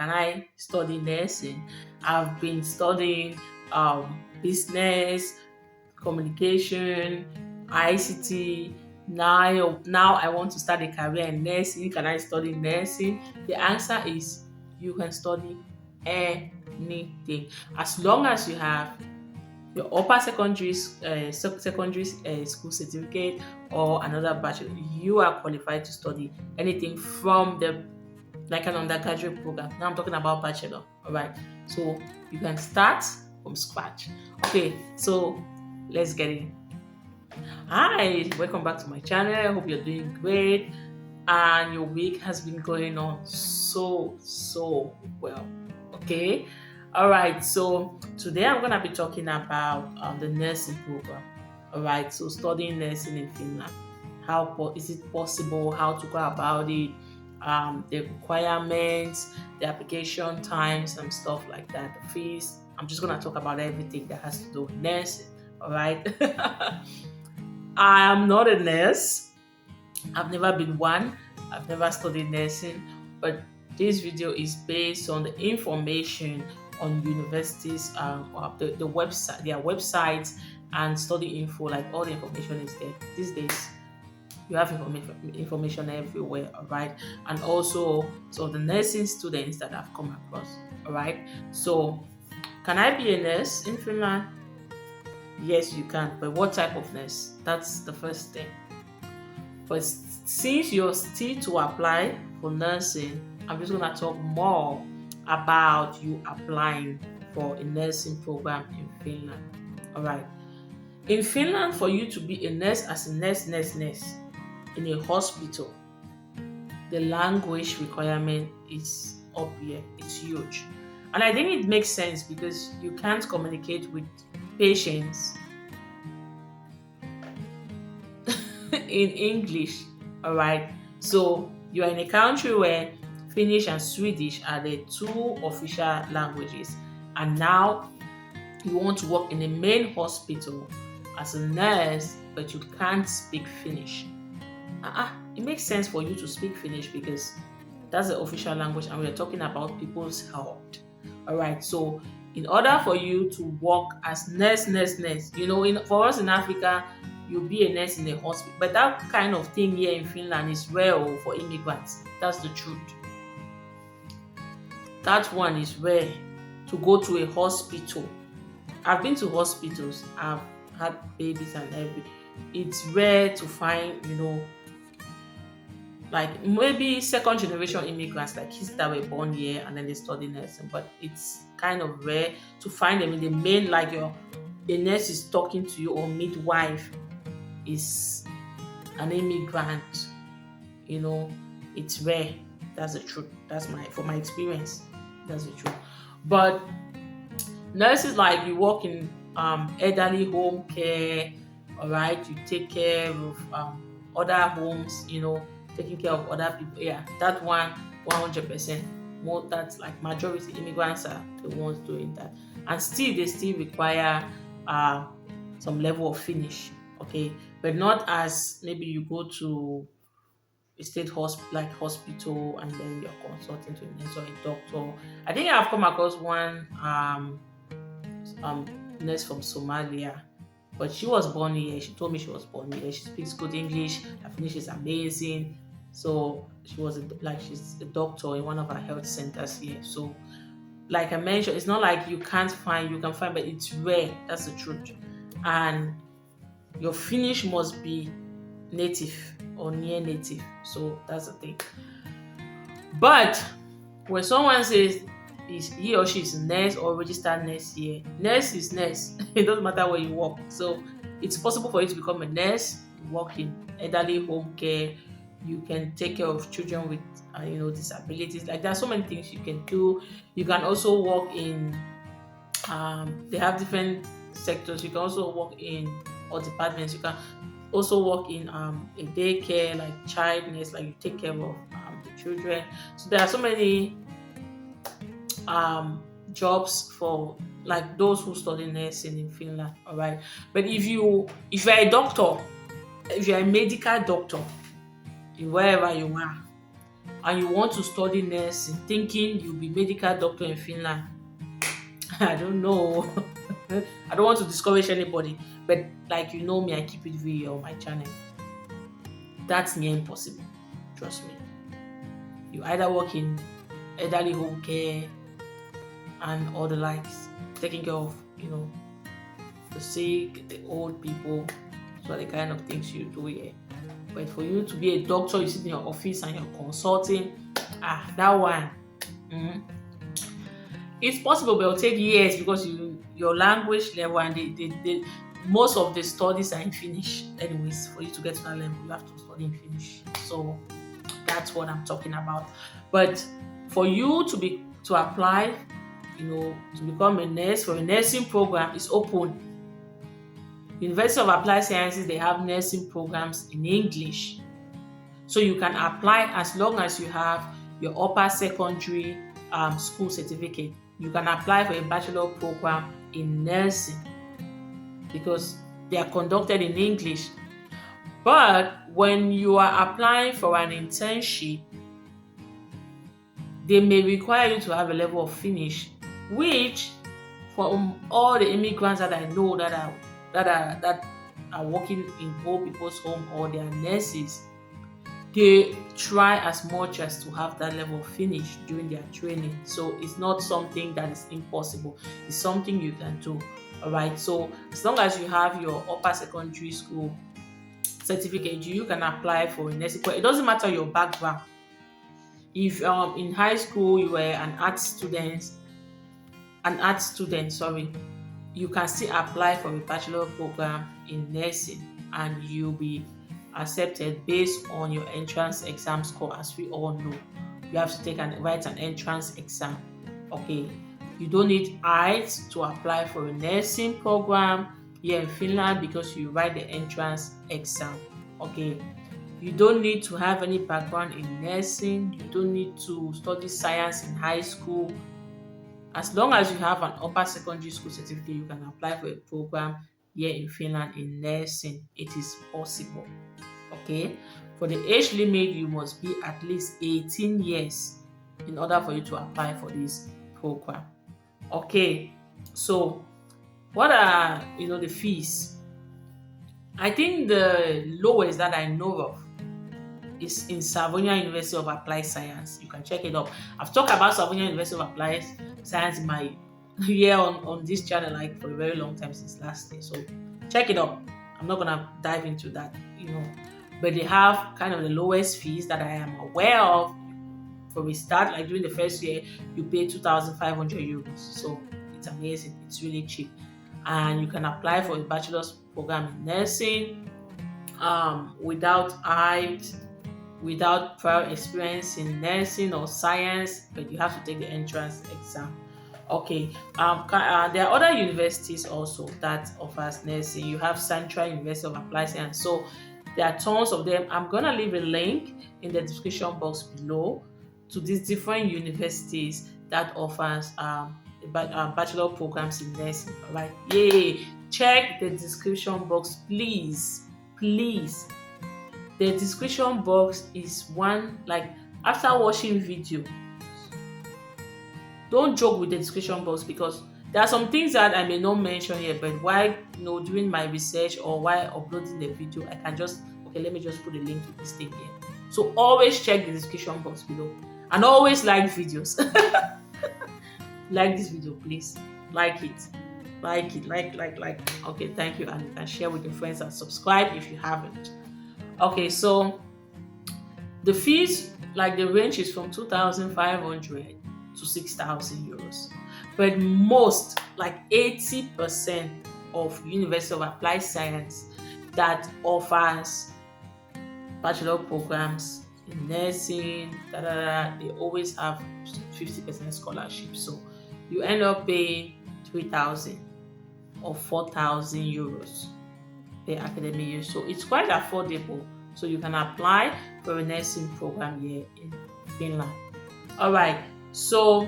can I study nursing? I've been studying business, communication, ICT. Now I want to start a career in nursing. Can I study nursing? The answer is you can study anything as long as you have your upper secondary school certificate or another bachelor. You are qualified to study anything from the like an undergraduate program. Now I'm talking about bachelor. All right. So you can start from scratch. Okay. So let's get in. Hi, welcome back to my channel. I hope you're doing great and your week has been going on so well. Okay. All right. So today I'm gonna be talking about the nursing program. All right. So studying nursing in Finland. Is it possible? How to go about it? The requirements, the application times, and stuff like that. The fees. I'm just gonna talk about everything that has to do with nursing. All right. I am not a nurse. I've never been one. I've never studied nursing, but this video is based on the information on universities, or the website, their websites, and study info. Like all the information is there these days. You have information everywhere, all right, and also so the nursing students that I've come across, all right. So, can I be a nurse in Finland? Yes, you can, but what type of nurse? That's the first thing. But since you're still to apply for nursing, I'm just gonna talk more about you applying for a nursing program in Finland. All right. In Finland, for you to be a nurse as a nurse in a hospital, the language requirement is up here. It's huge. And I think it makes sense because you can't communicate with patients in English. All right. So you are in a country where Finnish and Swedish are the two official languages. And now you want to work in a main hospital as a nurse, but you can't speak Finnish. It makes sense for you to speak Finnish because that's the official language and we're talking about people's health. All right. So in order for you to work as nurse, for us in Africa, you'll be a nurse in a hospital. But that kind of thing here in Finland is rare for immigrants. That's the truth. That one is rare to go to a hospital. I've been to hospitals. I've had babies and everything. It's rare to find, like maybe second generation immigrants, like kids that were born here and then they study nursing, but it's kind of rare to find them in the main, like a nurse is talking to you or midwife is an immigrant. It's rare. That's the truth. From my experience, that's the truth. But nurses, like, you work in elderly home care, all right, you take care of other homes, taking care of other people. Yeah, that one, 100%. More, that's like majority immigrants are the ones doing that, and still they still require some level of Finnish, okay, but not as maybe you go to a state hospital and then you're consulting to a nurse or a doctor. I think I've come across one nurse from Somalia, but she was born here. She told me she was born here. She speaks good English. Her Finnish is amazing. So she's a doctor in one of our health centers here. So, like I mentioned, it's not like you can find, but it's rare. That's the truth. And your Finnish must be native or near native. So that's the thing. But when someone says he or she is a nurse or registered nurse here, nurse is nurse. It doesn't matter where you work. So it's possible for you to become a nurse, work in elderly home care. You can take care of children with disabilities. Like, there are so many things you can do. You can also work in they have different sectors. You can also work in or departments. You can also work in a daycare, like child nurse, like you take care of the children. So there are so many jobs for like those who study nursing in Finland. All right, but if you're a doctor, if you're a medical doctor, wherever you are, and you want to study nursing, thinking you'll be medical doctor in Finland, I don't know. I don't want to discourage anybody, but like you know me, I keep it real on my channel. That's near impossible. Trust me. You either work in elderly home care and all the likes, taking care of, the sick, the old people. So the kind of things you do here. But for you to be a doctor, you sit in your office and you're consulting, that one, mm, it's possible, but it'll take years because your language level and most of the studies are in Finnish. Anyways, for you to get to that level, you have to study in Finnish. So that's what I'm talking about. But for you to apply, to become a nurse for a nursing program is open. University of Applied Sciences, they have nursing programs in English. So you can apply as long as you have your upper secondary school certificate. You can apply for a bachelor program in nursing because they are conducted in English. But when you are applying for an internship, they may require you to have a level of Finnish, which for all the immigrants that I know that are working in old people's home or they are nurses, they try as much as to have that level of Finnish during their training. So it's not something that is impossible. It's something you can do. All right. So as long as you have your upper secondary school certificate, you can apply for a nursing course. It doesn't matter your background. If in high school you were an art student, you can still apply for a bachelor program in nursing and you'll be accepted based on your entrance exam score. As we all know, you have to write an entrance exam. Okay, you don't need IELTS to apply for a nursing program here in Finland because you write the entrance exam. Okay, you don't need to have any background in nursing. You don't need to study science in high school. As long as you have an upper secondary school certificate, you can apply for a program here in Finland in nursing. It is possible. Okay, for the age limit, you must be at least 18 years in order for you to apply for this program. Okay, so what are the fees? I think the lowest that I know of is in Savonia University of Applied Science. You can check it up. I've talked about Savonia University of Applied Science in my year on this channel like for a very long time, since last year. So check it up. I'm not gonna dive into that, but they have kind of the lowest fees that I am aware of. For a start, like during the first year, you pay 2,500 euros. So it's amazing. It's really cheap, and you can apply for a bachelor's program in nursing without IELTS, without prior experience in nursing or science, but you have to take the entrance exam. Okay, there are other universities also that offers nursing. You have Central University of Applied Science. So there are tons of them. I'm gonna leave a link in the description box below to these different universities that offers bachelor programs in nursing. All right, yay! Check the description box, please. The description box is one, like, after watching video, don't joke with the description box because there are some things that I may not mention here, but while doing my research or while uploading the video, I can just let me just put a link to this thing here. So always check the description box below and always like videos. Like this video, please. Like it. Like. Okay, thank you, and you can share with your friends and subscribe if you haven't. Okay, so the fees, like, the range is from 2,500 to 6,000 euros. But most, like 80% of University of Applied Science that offers bachelor programs in nursing, they always have 50% scholarship. So you end up paying 3,000 or 4,000 euros per academic year. So it's quite affordable. So you can apply for a nursing program here in Finland. All right. So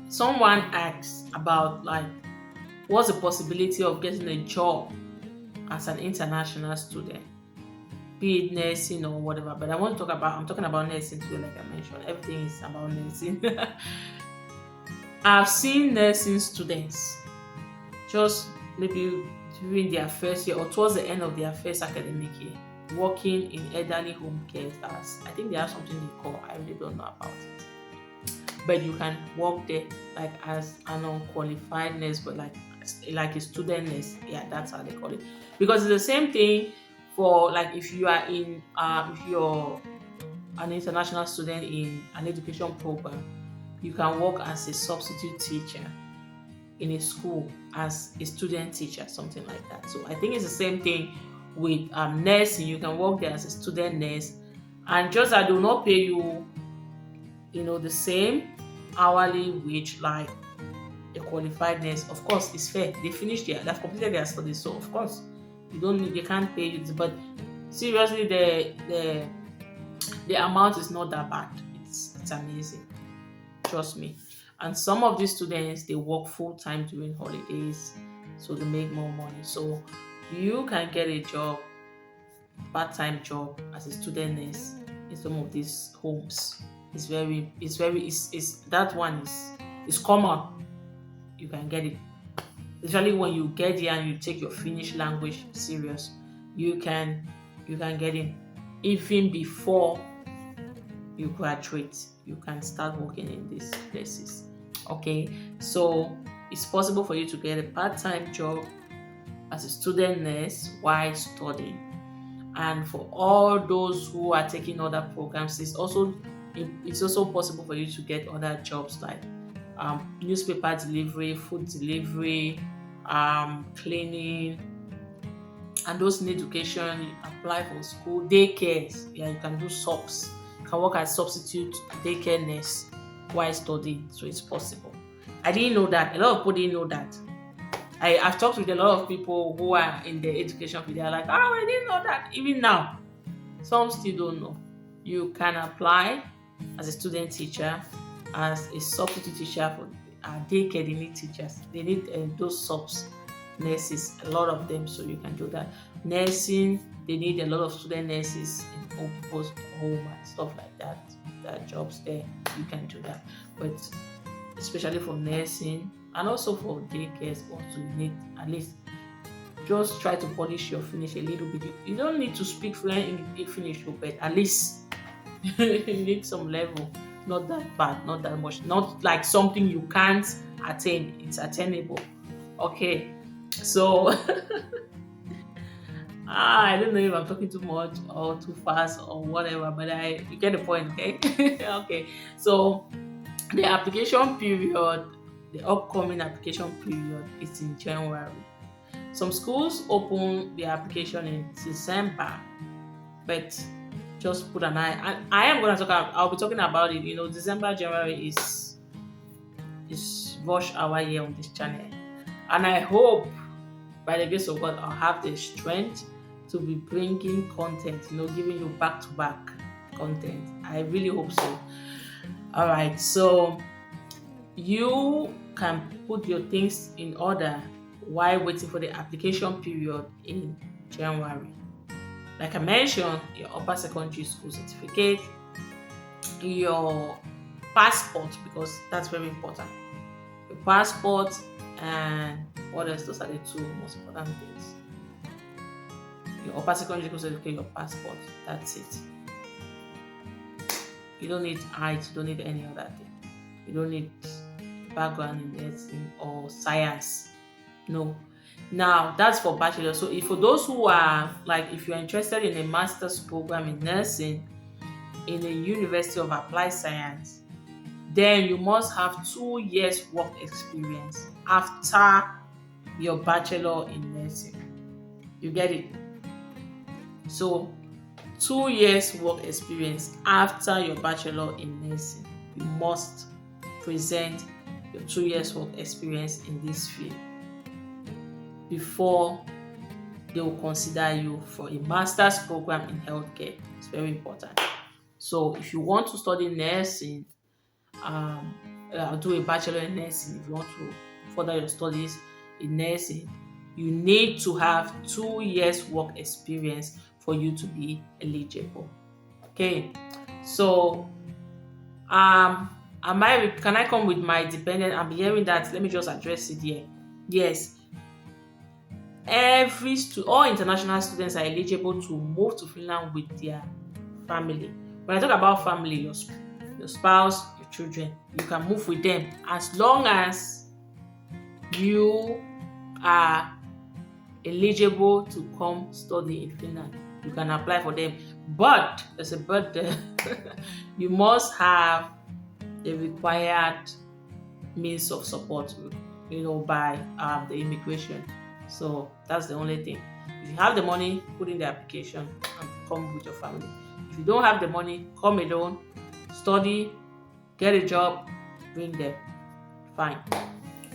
someone asked about, like, what's the possibility of getting a job as an international student? be it nursing or whatever. But I'm talking about nursing today, like I mentioned. Everything is about nursing. I've seen nursing students just maybe during their first year or towards the end of their first academic year, working in elderly home care as I think they have something they call, I really don't know about it. But you can work there like as an unqualified nurse, but like a student nurse. Yeah, that's how they call it. Because it's the same thing for like if you are in if you're an international student in an education program, you can work as a substitute teacher in a school as a student teacher, something like that. So I think it's the same thing with nursing. You can work there as a student nurse, and just that they will not pay you, the same hourly wage like a qualified nurse. Of course, it's fair. They've completed their studies, so of course, they can't pay you. But seriously, the amount is not that bad. It's amazing. Trust me. And some of these students they work full time during holidays, so they make more money. So you can get a job, part-time job as a student nurse in some of these homes. It's that one is common. You can get it. Especially when you get here and you take your Finnish language serious, you can get in even before you graduate. You can start working in these places. Okay, so it's possible for you to get a part-time job as a student nurse while studying. And for all those who are taking other programs, it's also possible for you to get other jobs like newspaper delivery, food delivery, cleaning, and those in education. You apply for school daycares. Yeah, you can do subs. You can work as substitute daycare nurse while studying, so it's possible. I didn't know that. A lot of people didn't know that. I've talked with a lot of people who are in the education field. They're like, oh, I didn't know that. Even now, some still don't know. You can apply as a student teacher, as a substitute teacher for daycare. They need teachers. They need those subs nurses, a lot of them. So you can do that. Nursing, they need a lot of student nurses in old people's home and stuff like that. There are jobs there. You can do that. But especially for nursing and also for daycare, also you need at least just try to polish your Finnish a little bit. You don't need to speak fluent in Finnish, but at least you need some level. Not that bad, not that much, not like something you can't attain. It's attainable. Okay, so I don't know if I'm talking too much or too fast or whatever, but you get the point. Okay. Okay, so the application period, the upcoming application period is in January. Some schools open the application in December, but just put an eye. And I am going to I'll be talking about it. December, January is rush hour here on this channel. And I hope by the grace of God, I'll have the strength to be bringing content, giving you back to back content. I really hope so. All right, so you can put your things in order while waiting for the application period in January. Like I mentioned, your upper secondary school certificate, your passport, because that's very important. Your passport, and what else? Those are the two most important things. Your upper secondary school certificate, your passport. That's it. You don't need height, you don't need any other thing. You don't need background in medicine or science. No. Now that's for bachelor. So for those who are if you're interested in a master's program in nursing in a University of Applied Science, then you must have 2 years work experience after your bachelor in nursing. You get it? So 2 years work experience after your bachelor in nursing. You must present your 2 years work experience in this field before they will consider you for a master's program in healthcare. It's very important. So if you want to study nursing, do a bachelor in nursing, if you want to further your studies in nursing, you need to have 2 years work experience for you to be eligible. Okay, so um can I come with my dependent? I'm hearing that. Let me just address it here. Yes, all international students are eligible to move to Finland with their family. When I talk about family, your spouse, your children, you can move with them as long as you are eligible to come study in Finland. You can apply for them, but there's a but there. You must have the required means of support, by the immigration. So that's the only thing. If you have the money, put in the application and come with your family. If you don't have the money, come alone, study, get a job, bring them. Fine.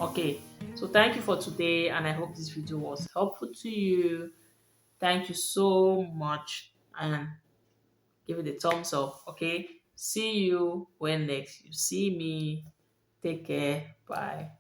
Okay. So thank you for today, and I hope this video was helpful to you. Thank you so much, and give it a thumbs up. Okay. See you when next you see me. Take care. Bye.